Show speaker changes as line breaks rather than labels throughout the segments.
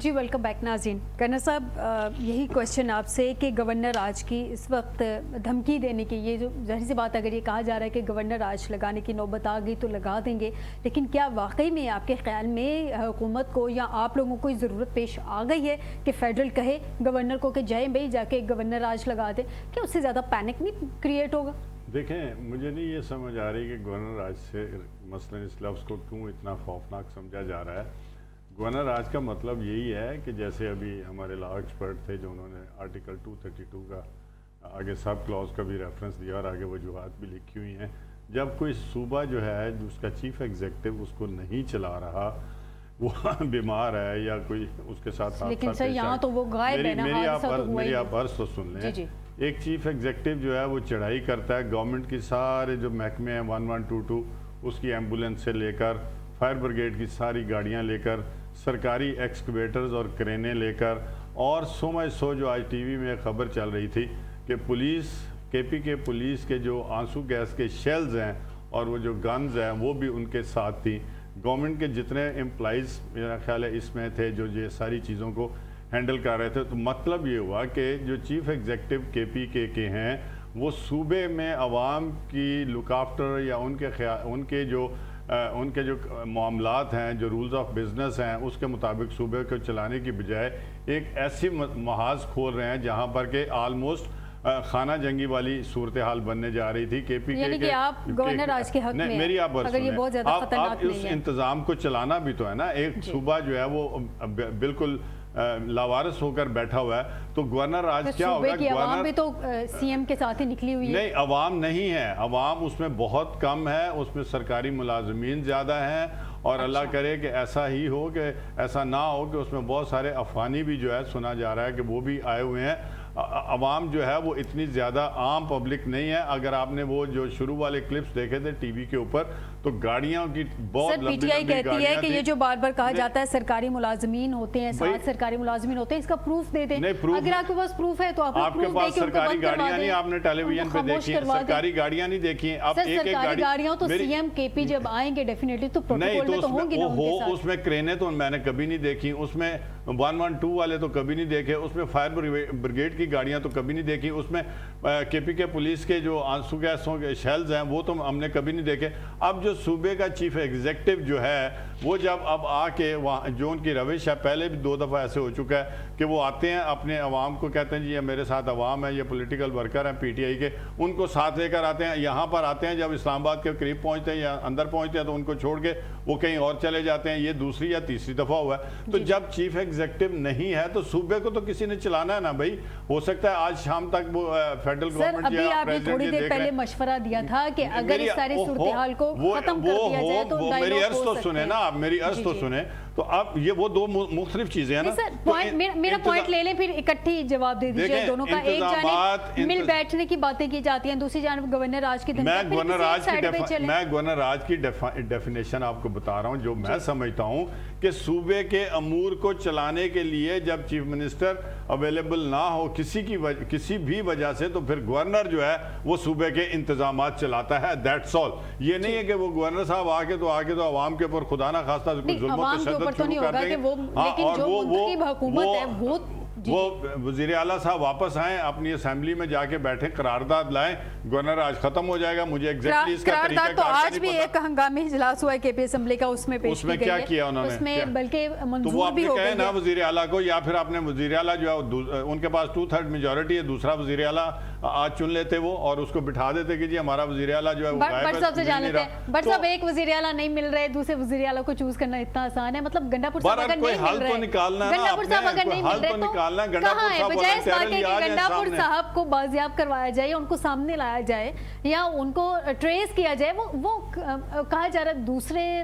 جی welcome back ناظرین. Governor صاحب یہی کوشچن آپ سے کہ گورنر راج کی اس وقت دھمکی دینے کی، یہ جو ظاہر سی بات اگر یہ کہا جا رہا ہے کہ گورنر راج لگانے کی نوبت آ گئی تو لگا دیں گے، لیکن کیا واقعی میں آپ کے خیال میں حکومت کو یا آپ لوگوں کو ضرورت پیش آ گئی ہے کہ فیڈرل کہے گورنر کو کہ جائیں بھائی جا کے گورنر راج لگا دیں؟ کیا اس سے زیادہ پینک نہیں کریٹ ہوگا؟
دیکھیں مجھے نہیں یہ سمجھ آ رہی کہ گورنر راج سے مثلاً اس لفظ کو کیوں اتنا خوفناک سمجھا جا رہا ہے. گورنر راج کا مطلب یہی ہے کہ جیسے ابھی ہمارے لا ایکسپرٹ تھے جو انہوں نے آرٹیکل 232 کا آگے سب کلاس کا بھی ریفرنس دیا اور آگے وجوہات بھی لکھی ہوئی ہیں. جب کوئی صوبہ جو ہے اس کا چیف ایگزیکٹو اس کو نہیں چلا رہا، وہ بیمار ہے یا کوئی اس کے ساتھ
لیکن سر یہاں تو وہ غائب ہے نا،
میری آپ عرض تو سن لیں. ایک چیف ایگزیکٹو جو ہے وہ چڑھائی کرتا ہے گورنمنٹ کی سارے جو محکمے ہیں 1122 اس کی ایمبولنس سے لے کر فائر بریگیڈ کی ساری گاڑیاں لے کر سرکاری ایکسکیویٹرز اور کرینے لے کر، اور سو جو آج ٹی وی میں خبر چل رہی تھی کہ پولیس کے پی کے پولیس کے جو آنسو گیس کے شیلز ہیں اور وہ جو گنز ہیں وہ بھی ان کے ساتھ تھی. گورنمنٹ کے جتنے امپلائیز میرا خیال ہے اس میں تھے جو یہ ساری چیزوں کو ہینڈل کر رہے تھے. تو مطلب یہ ہوا کہ جو چیف ایگزیکٹو کے پی کے ہیں وہ صوبے میں عوام کی لک آفٹر یا ان کے جو معاملات ہیں، جو رولز آف بزنس ہیں، اس کے مطابق صوبے کو چلانے کی بجائے ایک ایسی محاذ کھول رہے ہیں جہاں پر کہ آلموسٹ خانہ جنگی والی صورتحال بننے جا رہی تھی. کے پی
یعنی کہ آپ گورنر راج کے حق میں
میری آپ
اگر یہ بہت زیادہ خطرناک نہیں ہے،
اس انتظام کو چلانا بھی تو ہے نا. ایک صوبہ جو ہے وہ بالکل لاوارث ہو کر بیٹھا ہوا ہے، تو گورنر راج کیا ہوگا؟
صوبے کی عوام بھی تو سی ایم کے ساتھ ہی نکلی ہوئی ہے.
نہیں، عوام نہیں ہے، عوام اس میں بہت کم ہے، اس میں سرکاری ملازمین زیادہ ہیں. اور اللہ کرے کہ ایسا ہی ہو، کہ ایسا نہ ہو کہ اس میں بہت سارے افغانی بھی جو ہے سنا جا رہا ہے کہ وہ بھی آئے ہوئے ہیں. عوام جو ہے وہ اتنی زیادہ عام پبلک نہیں ہے. اگر آپ نے وہ جو شروع والے کلپس دیکھے تھے ٹی وی کے اوپر تو گاڑیوں کی بہت
پی ٹی آئی کہتی ہے کہ یہ جو بار بار کہا جاتا ہے سرکاری ملازمین ہوتے ہیں، 7 سرکاری ملازمین ہوتے ہیں، اس کا پروف دے دیں. اگر آپ کے پاس پروف ہے تو آپ
کے پاس سرکاری گاڑیاں نہیں، آپ نے ٹیلی ویژن پہ دیکھی سرکاری گاڑیاں نہیں دیکھی. اب
سرکاری گاڑیاں تو سی ایم کے پی جب آئیں گے ڈیفینیٹلی تو پروٹوکول میں تو ہوں گی نا ان کے ساتھ.
اس میں کرینے تو میں نے کبھی نہیں دیکھی، اس میں 112 والے تو کبھی نہیں دیکھے، اس میں فائر بریگیڈ کی گاڑیاں تو کبھی نہیں دیکھی، اس میں کے پی کے پولیس کے جو آنسو گیسوں کے شیلز ہیں وہ تو ہم نے کبھی نہیں دیکھے. اب جو صوبے کا چیف ایگزیکٹو جو ہے وہ جب اب آ کے وہاں جو ان کی روش ہے، پہلے بھی 2 دفعہ ایسے ہو چکا ہے کہ وہ آتے ہیں اپنے عوام کو کہتے ہیں جی یہ میرے ساتھ عوام ہے، یہ پولیٹیکل ورکر ہیں پی ٹی آئی کے، ان کو ساتھ لے کر آتے ہیں. یہاں پر آتے ہیں جب اسلام آباد کے قریب پہنچتے ہیں یا اندر پہنچتے ہیں تو ان کو چھوڑ کے وہ کہیں اور چلے جاتے ہیں. یہ دوسری یا تیسری دفعہ ہوا ہے. تو جب چیف ایگزیکٹو نہیں ہے تو صوبے کو تو کسی نے چلانا ہے نا بھائی. ہو سکتا ہے آج شام تک وہ فیڈرل گورنمنٹ
ابھی آپ نے تھوڑی دیر پہلے مشورہ دیا تھا کہ اگر اس ساری صورتحال کو ختم کر دیا جائے تو
میری عرض تو سنیں نا، آپ میری عرض تو سنیں. تو اب یہ وہ 2 مختلف چیزیں ہیں نا.
میرا پوائنٹ لے لیں پھر اکٹھی جواب دے دیجئے دونوں کا. ایک جانب مل بیٹھنے کی باتیں کی جاتی ہیں، دوسری جانب گورنر راج کی
میں گورنر راج کی ڈیفینیشن آپ کو بتا رہا ہوں جو میں سمجھتا ہوں کہ صوبے کے امور کو چلانے کے لیے جب چیف منسٹر اویلیبل نہ ہو کسی بھی وجہ سے تو پھر گورنر جو ہے وہ صوبے کے انتظامات چلاتا ہے. That's all. یہ نہیں ہے کہ وہ گورنر صاحب آ کے تو عوام کے اوپر خدا نہ خواستہ کوئی ظلم و تشدد شروع کر دیں گے. وہ وزیر اعلیٰ صاحب واپس آئیں، اپنی اسمبلی میں جا کے بیٹھیں، قرارداد لائیں، گورنر آج ختم ہو جائے گا. مجھے ایگزیکٹلی اس کا طریقہ کار
تو آج بھی ایک ہنگامی اجلاس ہوا ہے کے پی اسمبلی کا، اس میں پیش کی گئی ہے.
کیا کیا انہوں نے؟
اس میں بلکہ
تو وہ اپنے کہیں نا وزیر اعلیٰ کو، یا پھر اپنے وزیر اعلیٰ جو ہے ان کے پاس 2/3 میجورٹی ہے، دوسرا وزیر اعلیٰ آج چن لیتے وہ اور اس کو بٹھا دیتے کہ جی ہمارا وزیر اعلیٰ جو ہے وہ غائب ہے.
بٹ صاحب سے جان لیتے ہیں، بٹ صاحب ایک وزیر اعلیٰ نہیں مل رہے، دوسرے وزیر اعلیٰ کو چوز کرنا اتنا آسان ہے؟ مطلب گنڈاپور صاحب اگر نہیں مل رہے، گنڈاپور صاحب اگر نہیں مل رہے تو کہاں ہے؟ بجائے اس بات کے کہ گنڈاپور صاحب کو بازیاب کروایا جائے، ان کو سامنے لایا جائے یا ان کو ٹریس کیا جائے، وہ کہا جا رہا ہے دوسرے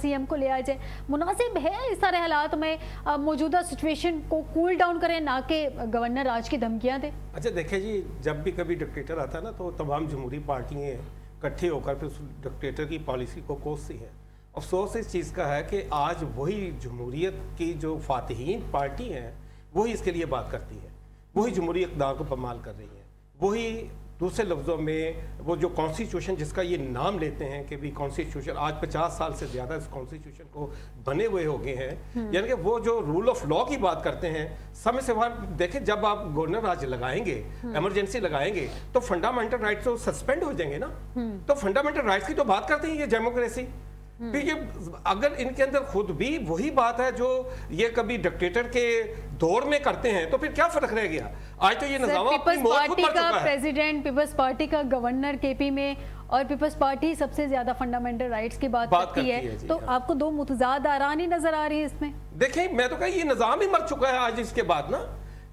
سی ایم کو لیا جائے. مناسب ہے اس سارے حالات میں موجودہ سچویشن کو کول ڈاؤن کریں نہ کہ گورنر راج کی دھمکیاں دیں؟
اچھا دیکھیں جی، جب بھی کبھی ڈکٹیٹر آتا ہے نا تو تمام جمہوری پارٹیاں اکٹھے ہو کر پھر اس ڈکٹیٹر کی پالیسی کو کوستی ہیں. افسوس اس چیز کا ہے کہ آج وہی جمہوریت کی جو فاتحین پارٹی ہیں وہی اس کے لیے بات کرتی ہے، وہی جمہوری اقدار کو پامال کر رہی ہیں، وہی दूसरे लफ्ज़ों में वो जो कॉन्स्टिट्यूशन जिसका ये नाम लेते हैं कि भी कॉन्स्टिट्यूशन आज 50 साल से ज़्यादा इस कॉन्स्टिट्यूशन को बने हुए हो गए हैं, यानी कि वो जो रूल ऑफ लॉ की बात करते हैं, समय से बाहर देखें जब आप गवर्नर राज लगाएंगे, इमरजेंसी लगाएंगे तो फंडामेंटल राइट्स तो सस्पेंड हो जाएंगे ना। तो फंडामेंटल राइट्स की तो बात करते हैं ये डेमोक्रेसी। तो ये अगर इनके अंदर खुद भी वही बात है जो ये कभी डिक्टेटर के दौर में करते हैं तो फिर क्या फर्क रह गया? आज तो ये निजाम अपनी मौत खुद मर चुका है।
प्रेसिडेंट, पीपल्स पार्टी का गवर्नर केपी में, और पीपल्स पार्टी सबसे ज्यादा फंडामेंटल राइट्स की बात करती है, तो आपको दो मुतजाद आरानी नजर आ रही है इसमें?
देखिए मैं तो कहा ये निजाम ही मर चुका है आज इसके बाद ना,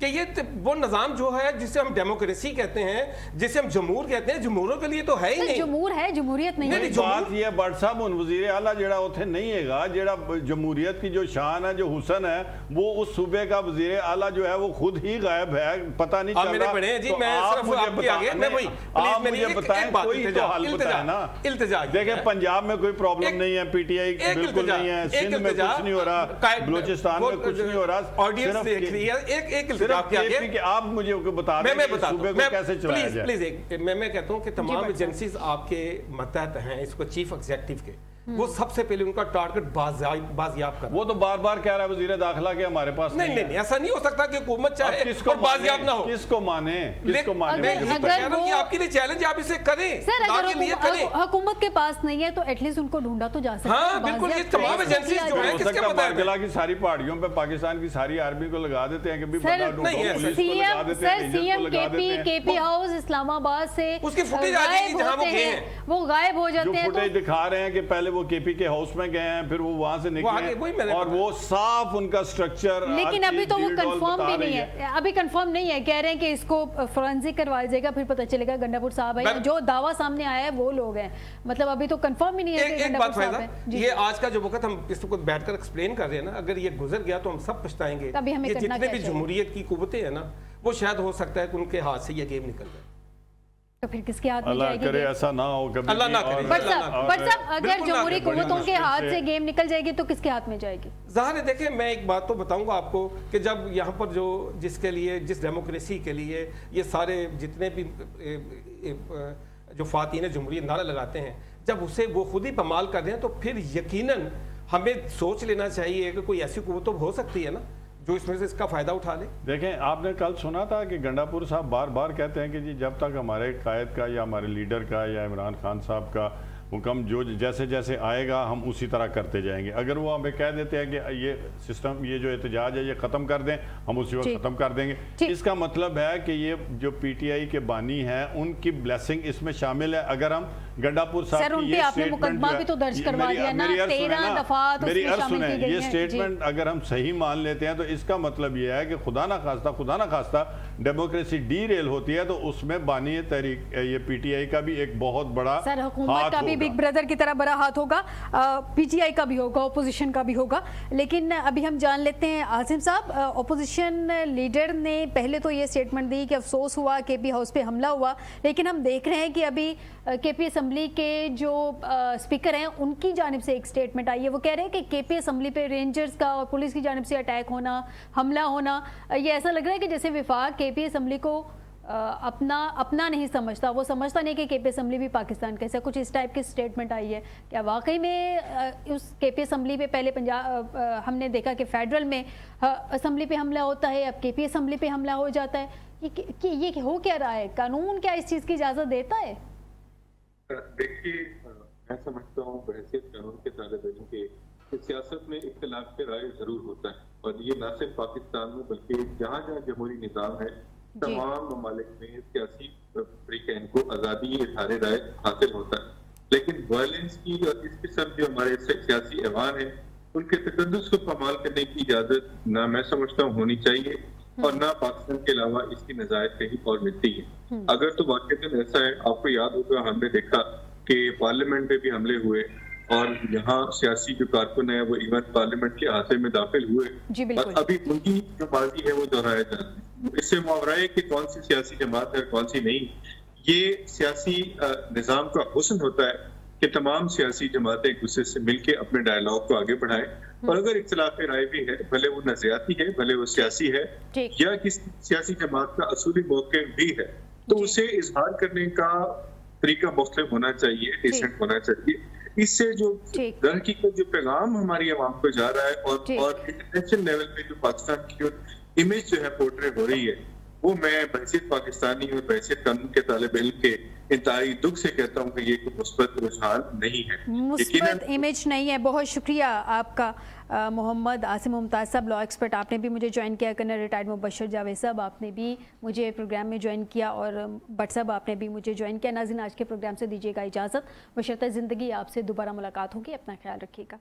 कि ये वो निजाम जो है जिसे हम डेमोक्रेसी कहते हैं, जिसे हम जमहूर कहते हैं, जमहूरों के लिए तो है ही नहीं।
जमहूर है, जमहूरियत नहीं है।
बात ये बट साहब उन वजीर आला जेड़ा उथे नहीं हैगा, जेड़ा जमहूरियत की जो शान है, जो हुसन है, वो उस सूबे का वजीर आला जो है वो खुद ही गायब है, पता नहीं चल रहा।
मेरे जी मैं सिर्फ आपके आगे मैं वही
आप मुझे बताएं, कोई तो हल बताएं ना। देखें पंजाब में कोई प्रॉब्लम नहीं है, पीटीआई बिल्कुल नहीं है, सिंध में कुछ नहीं हो रहा, बलूचिस्तान में कुछ नहीं हो रहा।
ऑडियंस देख रही है, एक
आप मुझे बता दें सूबे को कैसे चलाया जाए।
प्लीज मैं कहता हूं कि तमाम एजेंसीज आपके मतहत हैं इसको चीफ एग्जीक्यूटिव के, वो सबसे पहले उनका टारगेट बाजियाब करना।
वो तो बार-बार कह रहा है वजीर दाखिला के हमारे पास
नहीं ऐसा नहीं हो सकता कि हुकूमत चाहे और बाजियाब ना हो।
किसको माने?
आपके लिए चैलेंज, आप इसे करें
सर। अगर हुकूमत के पास नहीं है तो एटलीस्ट उनको ढूंढा तो जा सकता है।
हाँ बिल्कुल, ये तमाम एजेंसीज जो है किसके पता है?
बारगला की सारी पहाड़ियों पे पाकिस्तान की सारी आर्मी को लगा देते हैं कि
सीएम केपी हाउस इस्लामाबाद से
उसकी फुटेज आ जाएगी जहां वो गए हैं,
वो गायब हो जाते हैं।
फुटेज दिखा रहे हैं कि पहले वो केपी के हाउस में गए हैं, फिर वो वहां से निकले और वो साफ उनका स्ट्रक्चर।
लेकिन अभी तो वो कंफर्म भी नहीं है, अभी कंफर्म नहीं है। कह रहे हैं कि इसको फोरेंसिक करवाया जाएगा, फिर पता चलेगा गंडापुर साहब है। जो दावा सामने आया है वो लोग हैं, मतलब अभी तो कंफर्म ही नहीं है कि गंडापुर साहब है।
ये आज का जो वक्त हम इसको बैठकर एक्सप्लेन कर रहे हैं ना, अगर ये गुजर गया तो हम सब पछताएंगे। ये जितने भी जमहूरियत की कुव्वतें हैं ना, वो शायद हो सकता है कि उनके हाथ से ये गेम निकल जाए।
तो फिर किसके हाथ में
अल्लाह
जाएगी?
करे ऐसा ना हो कभी।
अल्लाह ना करे।
बट साहब अगर जमहूरी कुव्वतों के हाथ से गेम निकल जाएगी तो किसके हाथ में जाएगी?
ज़ाहिर है, देखिए मैं एक बात तो बताऊंगा आपको कि जब यहाँ पर जो जिसके लिए, जिस डेमोक्रेसी के लिए ये सारे जितने भी जो फ़ातीन जमहूरियत नारा लगाते हैं, जब उसे वो खुद ही पमाल कर रहे हैं तो फिर यकीनन हमें सोच लेना चाहिए कि कोई ऐसी कुव्वत तो हो सकती है ना जो इसमें से इसका फायदा उठा ले।
देखें, आपने कल सुना था कि गंडापुर साहब बार बार कहते हैं कि जी जब तक हमारे कायद का या हमारे लीडर का या इमरान खान साहब का हुक्म जो जैसे जैसे आएगा हम उसी तरह करते जाएंगे। अगर वो हमें कह देते हैं कि ये सिस्टम, ये जो एहतजाज है ये ख़त्म कर दें, हम उसी वक्त ख़त्म कर देंगे। इसका मतलब है कि ये जो पीटीआई के बानी हैं उनकी ब्लेसिंग इसमें शामिल है। अगर हम गंडापुर साहब की ये स्टेटमेंट, मेरी अर्ज सुने, ये स्टेटमेंट अगर हम सही मान लेते हैं तो इसका मतलब ये है कि खुदा ना खास्ता डेमोक्रेसी डीरेल होती है तो उसमें बानी तहरीक ये पीटीआई का भी एक बहुत बड़ा
हुकूमत का भी बिग ब्रदर की तरह बड़ा हाथ होगा, पीटीआई का भी होगा, ओपोजिशन का भी होगा। लेकिन अभी हम जान लेते हैं आसिम साहब, ओपोजिशन लीडर ने पहले तो ये स्टेटमेंट दी कि अफसोस हुआ केपी हाउस पे हमला हुआ, लेकिन हम देख रहे हैं कि अभी केपी असेंबली के जो स्पीकर हैं उनकी जानिब से एक स्टेटमेंट आई है। वो कह रहे हैं कि केपी असेंबली पे रेंजर्स का और पुलिस की जानिब से अटैक होना, हमला होना, ये ऐसा लग रहा है कि जैसे विफाक केपी असेंबली को अपना नहीं समझता, वो समझता नहीं कि केपी असेंबली भी पाकिस्तान का, ऐसा कुछ इस टाइप की स्टेटमेंट आई है। क्या वाकई में उस केपी असेंबली पे पहले पंजाब हमने देखा कि फेडरल में असेंबली पे हमला होता है, अब केपी असेंबली पे हमला हो जाता है, ये हो क्या रहा है? कानून क्या इस चीज़ की इजाज़त देता है?
देखिए, मैं समझता हूँ बहैसियत कानून के तालिब इल्म के सियासत में इख्तिलाफ के राय जरूर होता है, और ये न सिर्फ पाकिस्तान में बल्कि जहाँ जहाँ जमहूरी निज़ाम है तमाम ममालिक में सियासी फ्रीकैन को आज़ादी इज़हार राय हासिल होता है। लेकिन वायलेंस की और इस किस्म जो हमारे सियासी ऐवान है उनके तकद्दुस को कमाल करने की इजाज़त ना मैं समझता हूँ होनी चाहिए, और ना पाकिस्तान के अलावा इसकी नज़ायत कहीं और मिलती है। अगर तो वाक़ई ऐसा है, आपको याद होगा हमने देखा कि पार्लियामेंट पे भी हमले हुए और यहाँ सियासी जो कारकुन है वो इवन पार्लियामेंट के अहाते में दाखिल हुए, और अभी उनकी जो बाजी है वो दोहराया जा रहा है। इससे मुआवरा है कि कौन सी सियासी जमात है कौन सी नहीं। ये सियासी निज़ाम का हुस्न होता है कि तमाम सियासी जमातें एक दूसरे से मिलकर अपने डायलॉग को आगे बढ़ाएं, और अगर इख्तिलाफ राय भी है, भले वो नजरियाती है, भले वो सियासी है, या किसी सियासी जमात का असूली मौक़िफ़ भी है, तो उसे इजहार करने का तरीका मुख्तलिफ होना चाहिए, डिसेंट होना चाहिए। इससे जो दर हकीकत जो पैगाम हमारी आवाम को जा रहा है और इंटरनेशनल लेवल पे जो पाकिस्तान की जो इमेज जो है पोर्ट्रे हो रही है, वो मैं बहसीत पाकिस्तानी और बहसीत कानून के तालिब इल्म के इंतहाई दुख से कहता हूँ कि ये कोई मुस्बत रुझान नहीं है,
मुस्बत इमेज नहीं है। बहुत शुक्रिया आपका मोहम्मद आसिम मुमताज़ साहब, लॉ एक्सपर्ट, आपने भी मुझे ज्वाइन किया। कर्नल रिटायर्ड मुबशर जावेद साहब, आपने भी मुझे प्रोग्राम में ज्वाइन किया, और भट्ट साहब आपने भी मुझे ज्वाइन किया। नाज़रीन, आज के प्रोग्राम से दीजिएगा इजाज़त, बशर्ते ज़िंदगी आपसे दोबारा मुलाकात होगी। अपना ख्याल रखिएगा।